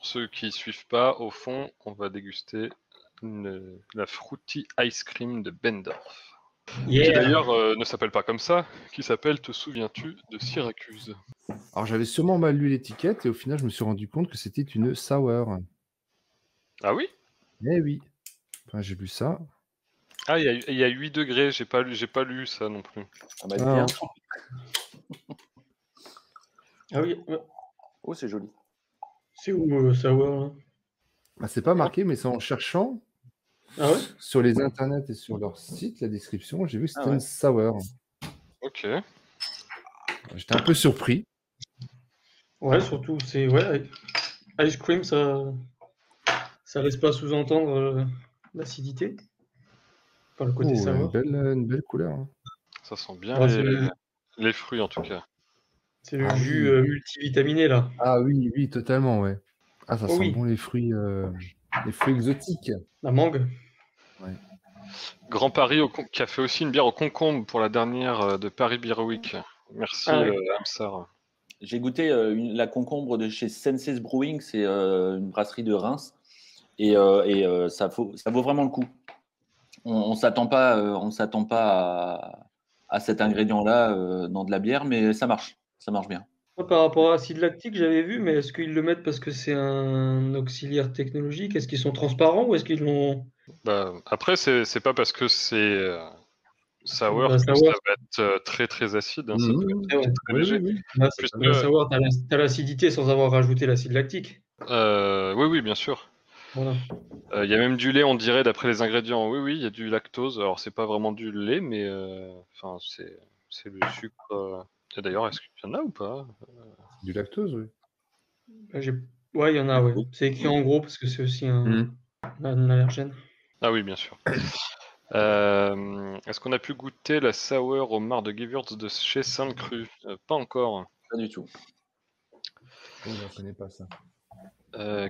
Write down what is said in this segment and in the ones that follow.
pour ceux qui suivent pas, au fond, on va déguster la Fruity Ice Cream de Bendorf. Qui d'ailleurs ne s'appelle pas comme ça, qui s'appelle Te souviens-tu de Syracuse? Alors j'avais sûrement mal lu l'étiquette et au final je me suis rendu compte que c'était une sour. Ah oui? Eh oui. Enfin, j'ai lu ça. Ah, il y a 8 degrés, j'ai pas lu ça non plus. Ah bah bien. Ah oui. Oh, c'est joli. C'est où Sour? Bah, c'est pas marqué, mais c'est en cherchant Ah ouais? sur les internets et sur leur site, la description, j'ai vu que c'était une sour. Ok. J'étais un peu surpris. Ouais, surtout, c'est... Ouais, ice cream, ça laisse pas sous-entendre l'acidité. Enfin, le côté sour. Une belle couleur. Hein. Ça sent bien Ouais, les fruits en tout cas. c'est le jus multivitaminé là. Ah oui, oui, totalement, ouais. Ah, ça sent bon les fruits exotiques. La mangue. Ouais. Grand Paris qui a fait aussi une bière au concombre pour la dernière de Paris Beer Week. Merci Amsar. J'ai goûté la concombre de chez Senses Brewing, c'est une brasserie de Reims, et ça vaut vraiment le coup. On s'attend pas à cet ingrédient-là dans de la bière, mais ça marche bien. Par rapport à l'acide lactique, j'avais vu, mais est-ce qu'ils le mettent parce que c'est un auxiliaire technologique? Est-ce qu'ils sont transparents ou est-ce qu'ils l'ont... Après, c'est pas parce que c'est sour que ça va être très très acide. Hein, ça peut être très léger. Oui. Sour, t'as l'acidité sans avoir rajouté l'acide lactique. Oui, bien sûr. Voilà. Il y a même du lait, on dirait, d'après les ingrédients. Oui, il y a du lactose. Alors, c'est pas vraiment du lait, mais c'est le sucre. Et d'ailleurs, est-ce qu'il y en a ou pas Du lactose, oui. Ouais, il y en a, oui. C'est écrit en gros parce que c'est aussi un allergène. Ah oui, bien sûr. Est-ce qu'on a pu goûter la sour au marc de Gewürz de chez Sainte-Cru? Pas encore. Pas du tout. Je ne connais pas ça.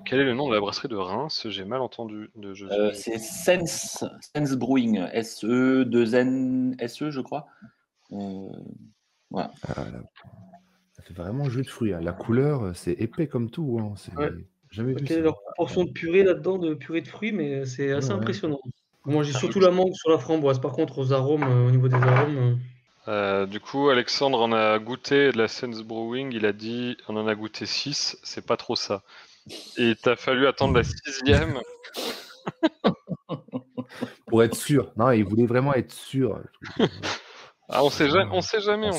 Quel est le nom de la brasserie de Reims? J'ai mal entendu. C'est Sense Brewing, SE2NSE, je crois. Voilà. Ça fait vraiment jus de fruits. Hein. La couleur, c'est épais comme tout. Hein. Jamais vu Quelle est leur proportion de purée là-dedans, de purée de fruits, mais c'est assez impressionnant. Moi, j'ai surtout la mangue sur la framboise. Par contre, aux arômes, au niveau des arômes... Du coup, Alexandre en a goûté de la Sense Brewing. Il a dit on en a goûté 6, c'est pas trop ça. Et t'as fallu attendre la 6e. Pour être sûr. Non, il voulait vraiment être sûr. On sait jamais.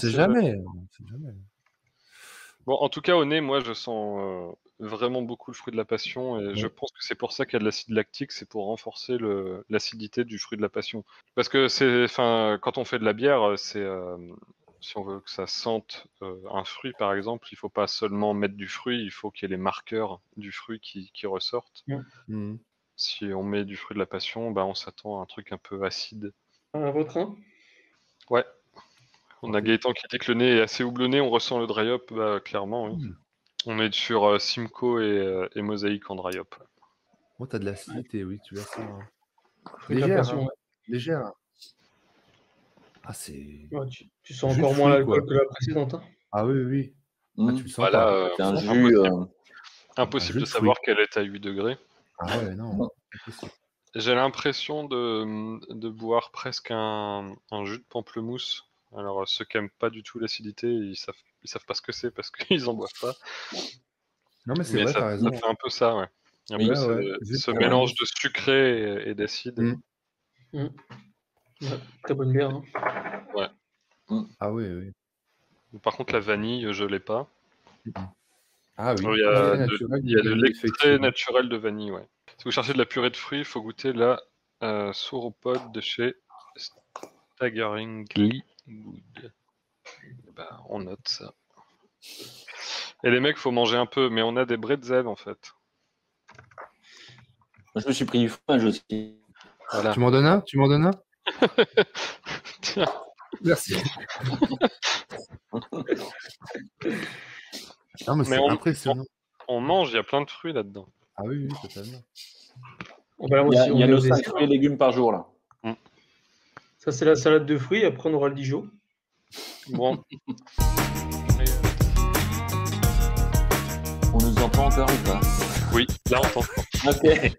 Bon, en tout cas, au nez, moi, je sens vraiment beaucoup le fruit de la passion. Et je pense que c'est pour ça qu'il y a de l'acide lactique. C'est pour renforcer l'acidité du fruit de la passion. Parce que quand on fait de la bière, si on veut que ça sente un fruit, par exemple, il faut pas seulement mettre du fruit, il faut qu'il y ait les marqueurs du fruit qui ressortent. Si on met du fruit de la passion, on s'attend à un truc un peu acide. À votre train? Ouais. On a Gaëtan qui dit que le nez est assez houblonné, on ressent le dry hop, clairement. Oui. On est sur Simcoe et Mosaïque en dry hop. Oh, t'as de l'acidité, oui, tu vois ça. Légère. Ah, c'est... Ouais, tu sens encore moins l'alcool que la précédente. Hein. Ah oui. Ah, tu le sens pas. C'est un jus... Impossible de savoir qu'elle est à 8 degrés. Ah ouais, non. J'ai l'impression de boire presque un jus de pamplemousse. Alors, ceux qui n'aiment pas du tout l'acidité, ils savent pas ce que c'est parce qu'ils en boivent pas. Non, mais c'est vrai, t'as raison. Ça fait un peu ça, ouais. Un peu ce mélange de sucré et d'acide. Ouais, très bonne bière. Hein. Ouais. Ah oui. Par contre, la vanille, je l'ai pas. Ah oui. Il y a de l'extrait naturel de vanille, ouais. Si vous cherchez de la purée de fruits, il faut goûter la sauropode de chez Staggeringly Good. On note ça. Et les mecs, faut manger un peu, mais on a des bretzels en fait. Je me suis pris du fromage aussi. Voilà. Tu m'en donnes un? Tiens. Merci. Non, mais c'est impressionnant. On mange, il y a plein de fruits là-dedans. Ah oui, totalement. Il y a nos 5 fruits et légumes par jour là. Ça, c'est la salade de fruits, après on aura le Dijon. Bon. On nous entend encore ou pas? Oui, là on t'entend. Ok.